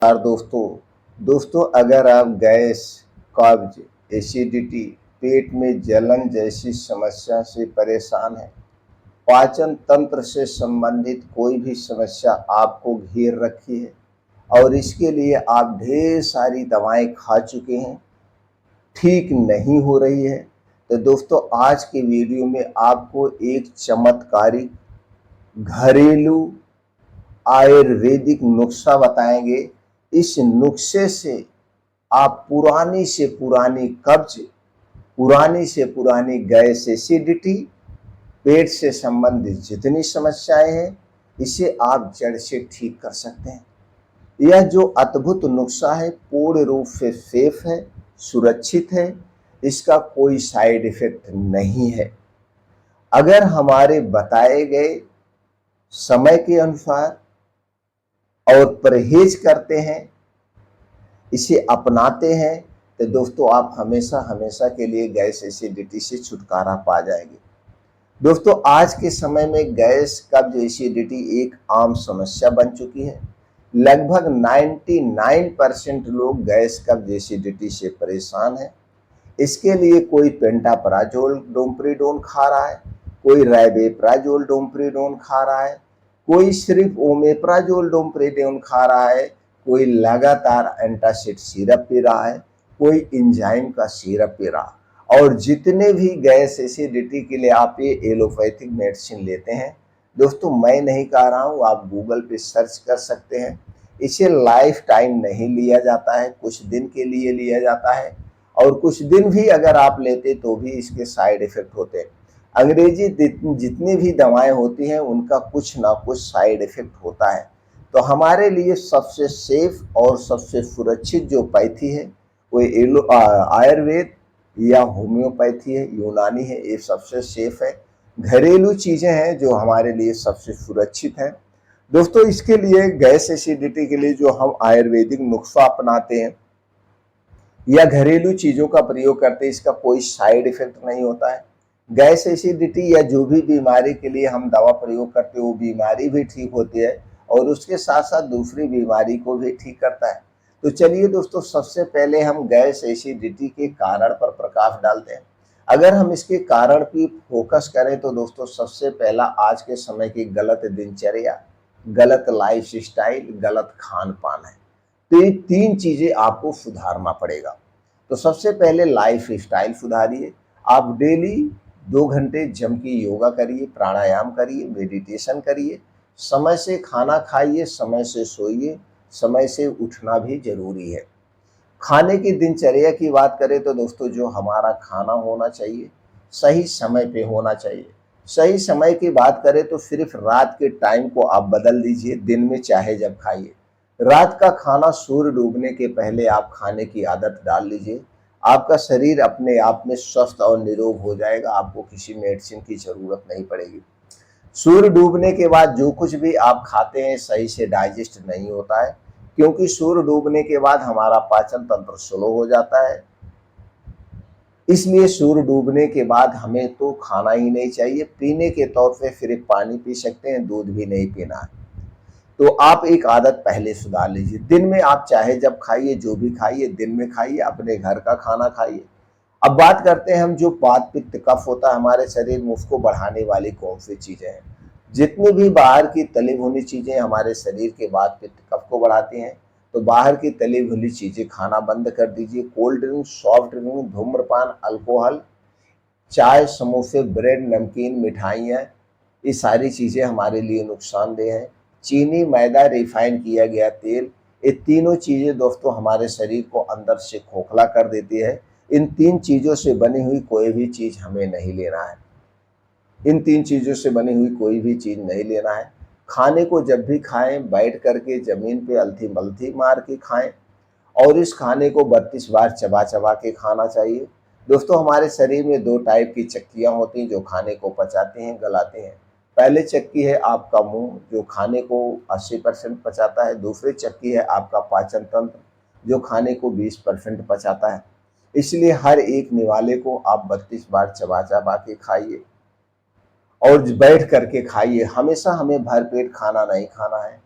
यार दोस्तों अगर आप गैस, कब्ज, एसिडिटी, पेट में जलन जैसी समस्या से परेशान हैं, पाचन तंत्र से संबंधित कोई भी समस्या आपको घेर रखी है और इसके लिए आप ढेर सारी दवाएं खा चुके हैं, ठीक नहीं हो रही है, तो दोस्तों आज के वीडियो में आपको एक चमत्कारिक घरेलू आयुर्वेदिक नुस्खा बताएंगे। इस नुस्खे से आप पुरानी से पुरानी कब्ज, पुरानी से पुरानी गैस, एसिडिटी, पेट से संबंधित जितनी समस्याएं हैं, इसे आप जड़ से ठीक कर सकते हैं। यह जो अद्भुत नुस्खा है पूर्ण रूप से सेफ है, सुरक्षित है, इसका कोई साइड इफेक्ट नहीं है। अगर हमारे बताए गए समय के अनुसार और परहेज करते हैं, इसे अपनाते हैं, तो दोस्तों आप हमेशा हमेशा के लिए गैस, एसिडिटी से छुटकारा पा जाएंगे। दोस्तों आज के समय में गैस, कब्ज, एसिडिटी एक आम समस्या बन चुकी है। लगभग 99% लोग गैस, कब्ज, एसिडिटी से परेशान हैं। इसके लिए कोई पेंटाप्राजोल डोमप्रिडोन खा रहा है, कोई राइबेप्राजोल डोमप्रिडोन खा रहा है, कोई सिर्फ ओमेप्राजोल डोमप्रिडोन खा रहा है, कोई लगातार एंटासिड सिरप पी रहा है, कोई एंजाइम का सिरप पी रहा है। और जितने भी गैस, एसिडिटी के लिए आप ये एलोपैथिक मेडिसिन लेते हैं, दोस्तों मैं नहीं कह रहा हूँ, आप गूगल पे सर्च कर सकते हैं। इसे लाइफ टाइम नहीं लिया जाता है, कुछ दिन के लिए लिया जाता है और कुछ दिन भी अगर आप लेते तो भी इसके साइड इफेक्ट होते हैं। अंग्रेजी जितनी भी दवाएं होती हैं उनका कुछ ना कुछ साइड इफेक्ट होता है। तो हमारे लिए सबसे सेफ और सबसे सुरक्षित जो पैथी है वो आयुर्वेद या होम्योपैथी है, यूनानी है, ये सबसे सेफ है। घरेलू चीज़ें हैं जो हमारे लिए सबसे सुरक्षित हैं। दोस्तों इसके लिए गैस, एसिडिटी के लिए जो हम आयुर्वेदिक नुस्खा अपनाते हैं या घरेलू चीज़ों का प्रयोग करते हैं, इसका कोई साइड इफेक्ट नहीं होता है। गैस, एसिडिटी या जो भी बीमारी के लिए हम दवा प्रयोग करते हैं वो बीमारी भी ठीक होती है और उसके साथ साथ दूसरी बीमारी को भी ठीक करता है। तो चलिए दोस्तों सबसे पहले हम गैस, एसिडिटी के कारण पर प्रकाश डालते हैं। अगर हम इसके कारण की फोकस करें तो दोस्तों सबसे पहला आज के समय की गलत दिनचर्या, गलत लाइफ स्टाइल, गलत खान पान है। तो ये तीन चीजें आपको सुधारना पड़ेगा। तो सबसे पहले लाइफ स्टाइल सुधारिए। आप डेली 2 घंटे जम की योगा करिए, प्राणायाम करिए, मेडिटेशन करिए, समय से खाना खाइए, समय से सोइए, समय से उठना भी जरूरी है। खाने की दिनचर्या की बात करें तो दोस्तों जो हमारा खाना होना चाहिए सही समय पे होना चाहिए। सही समय की बात करें तो सिर्फ रात के टाइम को आप बदल दीजिए, दिन में चाहे जब खाइए। रात का खाना सूर्य डूबने के पहले आप खाने की आदत डाल लीजिए। आपका शरीर अपने आप में स्वस्थ और निरोग हो जाएगा, आपको किसी मेडिसिन की जरूरत नहीं पड़ेगी। सूर्य डूबने के बाद जो कुछ भी आप खाते हैं सही से डाइजेस्ट नहीं होता है, क्योंकि सूर्य डूबने के बाद हमारा पाचन तंत्र स्लो हो जाता है। इसलिए सूर्य डूबने के बाद हमें तो खाना ही नहीं चाहिए। पीने के तौर पे सिर्फ पानी पी सकते हैं, दूध भी नहीं पीना है। तो आप एक आदत पहले सुधार लीजिए। दिन में आप चाहे जब खाइए, जो भी खाइए दिन में खाइए, अपने घर का खाना खाइए। अब बात करते हैं हम जो वात, पित्त, कफ होता है हमारे शरीर में, उसको बढ़ाने वाली कौन सी चीजें हैं। जितनी भी बाहर की तली भुनी चीजें हमारे शरीर के वात, पित्त, कफ को बढ़ाती हैं, तो बाहर की तली भुनी चीजें खाना बंद कर दीजिए। कोल्ड ड्रिंक, सॉफ्ट ड्रिंक, धूम्रपान, अल्कोहल, चाय, समोसे, ब्रेड, नमकीन, मिठाइयाँ, ये सारी चीज़ें हमारे लिए नुकसानदेह हैं। चीनी, मैदा, रिफाइन किया गया तेल, ये तीनों चीज़ें दोस्तों हमारे शरीर को अंदर से खोखला कर देती है। इन तीन चीज़ों से बनी हुई कोई भी चीज़ हमें नहीं लेना है। इन तीन चीज़ों से बनी हुई कोई भी चीज़ नहीं लेना है। खाने को जब भी खाएं बैठ करके ज़मीन पे अलथी मलथी मार के खाएं और इस खाने को 32 बार चबा चबा के खाना चाहिए। दोस्तों हमारे शरीर में 2 टाइप की चक्कियाँ होती हैं जो खाने को पचाती हैं, गलाती हैं। पहले चक्की है आपका मुंह जो खाने को 80% पचाता है, दूसरी चक्की है आपका पाचन तंत्र जो खाने को 20% पचाता है। इसलिए हर एक निवाले को आप 32 बार चबा चबा के खाइए और बैठ करके खाइए। हमेशा हमें भर पेट खाना नहीं खाना है।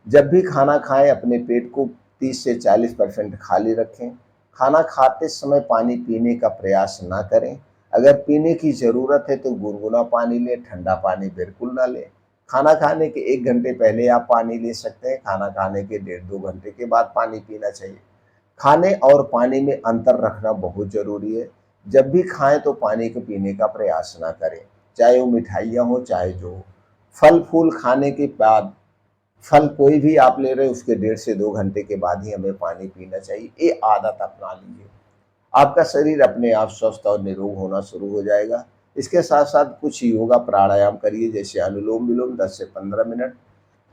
जब भी खाना खाएं अपने पेट को 30 से 40% खाली रखें। खाना खाते समय पानी पीने का प्रयास ना करें। अगर पीने की ज़रूरत है तो गुनगुना पानी लें, ठंडा पानी बिल्कुल ना लें। खाना खाने के 1 घंटे पहले आप पानी ले सकते हैं, खाना खाने के डेढ़ 2 घंटे के बाद पानी पीना चाहिए। खाने और पानी में अंतर रखना बहुत ज़रूरी है। जब भी खाएँ तो पानी को पीने का प्रयास ना करें, चाहे वो मिठाइयाँ हों, चाहे जो हो। फल-फूल खाने के बाद, फल कोई भी आप ले रहे हैं उसके डेढ़ से 2 घंटे के बाद ही हमें पानी पीना चाहिए। ये आदत अपना लीजिए। आपका शरीर अपने आप स्वस्थ और निरोग होना शुरू हो जाएगा। इसके साथ-साथ कुछ योगा प्राणायाम करिए, जैसे अनुलोम-विलोम 10 से 15 मिनट,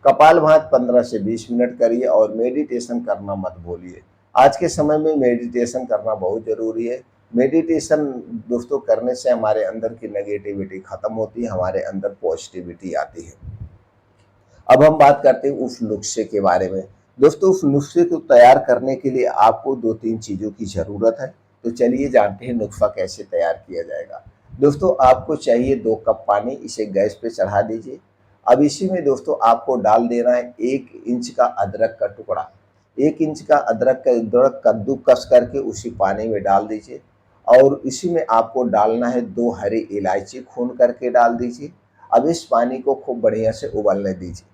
कपालभाति 15 से 20 मिनट करिए और मेडिटेशन करना मत भूलिए। आज के समय में मेडिटेशन करना बहुत ज़रूरी है। मेडिटेशन दोस्तों करने से हमारे अंदर की नेगेटिविटी खत्म होती है, हमारे अंदर पॉजिटिविटी आती है। अब हम बात करते हैं उस नुस्खे के बारे में। दोस्तों, उस नुस्खे को तैयार करने के लिए आपको 2-3 चीज़ों की ज़रूरत है। तो चलिए जानते हैं नुस्खा कैसे तैयार किया जाएगा। दोस्तों, आपको चाहिए 2 कप पानी, इसे गैस पे चढ़ा दीजिए। अब इसी में दोस्तों आपको डाल देना है 1 इंच का अदरक का टुकड़ा। 1 इंच का अदरक का अदरक कद्दूकस करके उसी पानी में डाल दीजिए और इसी में आपको डालना है 2 हरी इलायची खून करके डाल दीजिए। अब इस पानी को खूब बढ़िया से उबलने दीजिए।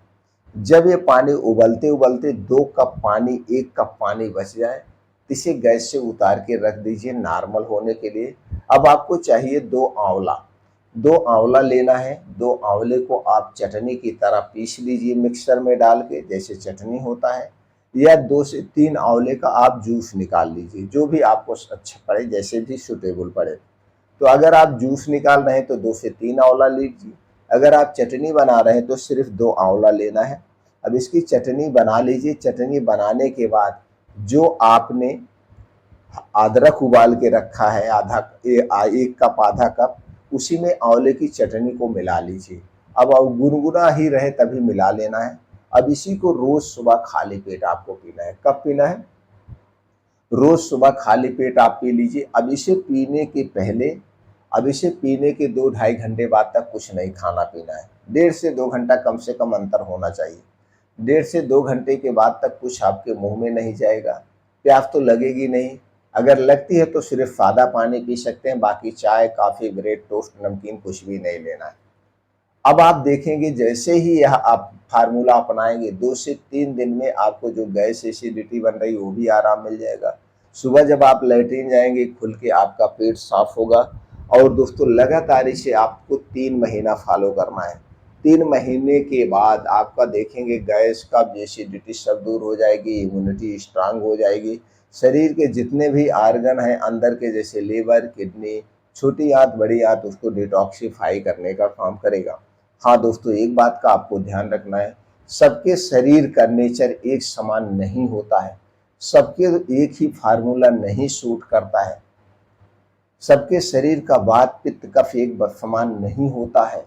जब ये पानी उबलते-उबलते 2 कप पानी 1 कप पानी बच जाए, तो इसे गैस से उतार के रख दीजिए नॉर्मल होने के लिए। अब आपको चाहिए 2 आंवला। 2 आंवला लेना है। 2 आंवले को आप चटनी की तरह पीस लीजिए मिक्सर में डाल के, जैसे चटनी होता है, या 2 से 3 आंवले का आप जूस निकाल लीजिए, जो भी आपको अच्छा पड़े, जैसे भी सूटेबल पड़े। तो अगर आप जूस निकाल रहे हैं तो 2 से 3 आंवला लीजिए। अगर आप चटनी बना रहे हैं तो सिर्फ 2 आंवला लेना है। अब इसकी चटनी बना लीजिए। चटनी बनाने के बाद जो आपने अदरक उबाल के रखा है, 1 कप आधा कप, उसी में आंवले की चटनी को मिला लीजिए। अब गुनगुना ही रहे तभी मिला लेना है। अब इसी को रोज सुबह खाली पेट आपको पीना है। कब पीना है? रोज सुबह खाली पेट आप पी लीजिए। अब इसे पीने के 2-2.5 घंटे बाद तक कुछ नहीं खाना पीना है। 1.5 से 2 घंटा कम से कम अंतर होना चाहिए। 1.5 से 2 घंटे के बाद तक कुछ आपके मुंह में नहीं जाएगा, प्यास तो लगेगी नहीं। अगर लगती है तो सिर्फ सादा पानी पी सकते हैं, बाकी चाय, कॉफी, ब्रेड, टोस्ट, नमकीन कुछ भी नहीं लेना है। अब आप देखेंगे जैसे ही यह आप फार्मूला अपनाएंगे, 2 से 3 दिन में आपको जो गैस एसिडिटी बन रही है वो भी आराम मिल जाएगा। सुबह जब आप लैट्रिन जाएंगे खुल के आपका पेट साफ होगा। और दोस्तों, लगातार इसे आपको 3 महीना फॉलो करना है। 3 महीने के बाद आपका देखेंगे गैस, कब्ज, एसिडिटी सब दूर हो जाएगी, इम्यूनिटी स्ट्रांग हो जाएगी। शरीर के जितने भी आर्गन हैं अंदर के, जैसे लीवर, किडनी, छोटी आंत, बड़ी आंत, उसको डिटॉक्सिफाई करने का काम करेगा। हाँ दोस्तों, एक बात का आपको ध्यान रखना है, सबके शरीर का नेचर एक समान नहीं होता है। सबके एक ही फार्मूला नहीं सूट करता है। सबके शरीर का वात, पित्त, कफ एक समान नहीं होता है।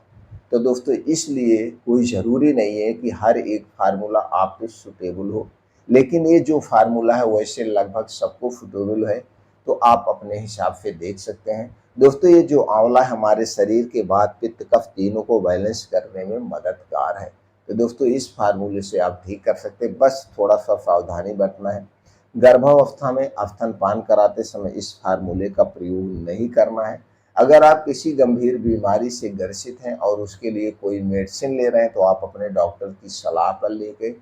तो दोस्तों, इसलिए कोई ज़रूरी नहीं है कि हर एक फार्मूला आप पे सूटेबल हो, लेकिन ये जो फार्मूला है वैसे लगभग सबको सूटेबल है। तो आप अपने हिसाब से देख सकते हैं। दोस्तों, ये जो आंवला हमारे शरीर के वात, पित्त, कफ तीनों को बैलेंस करने में मददगार है। तो दोस्तों, इस फार्मूले से आप ठीक कर सकते हैं, बस थोड़ा सा सावधानी बरतना है। गर्भावस्था में स्तनपान कराते समय इस फार्मूले का प्रयोग नहीं करना है। अगर आप किसी गंभीर बीमारी से ग्रसित हैं और उसके लिए कोई मेडिसिन ले रहे हैं तो आप अपने डॉक्टर की सलाह पर लेके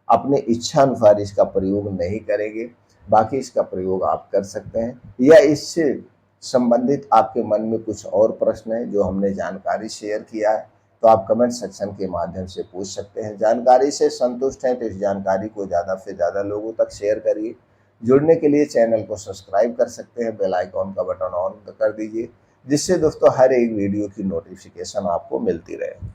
अपने इच्छा अनुसार इसका प्रयोग नहीं करेंगे। बाकी इसका प्रयोग आप कर सकते हैं। या इससे संबंधित आपके मन में कुछ और प्रश्न है जो हमने जानकारी शेयर किया है तो आप कमेंट सेक्शन के माध्यम से पूछ सकते हैं। जानकारी से संतुष्ट हैं तो इस जानकारी को ज़्यादा से ज़्यादा लोगों तक शेयर करिए। जुड़ने के लिए चैनल को सब्सक्राइब कर सकते हैं, बेल आइकॉन का बटन ऑन कर दीजिए, जिससे दोस्तों हर एक वीडियो की नोटिफिकेशन आपको मिलती रहे।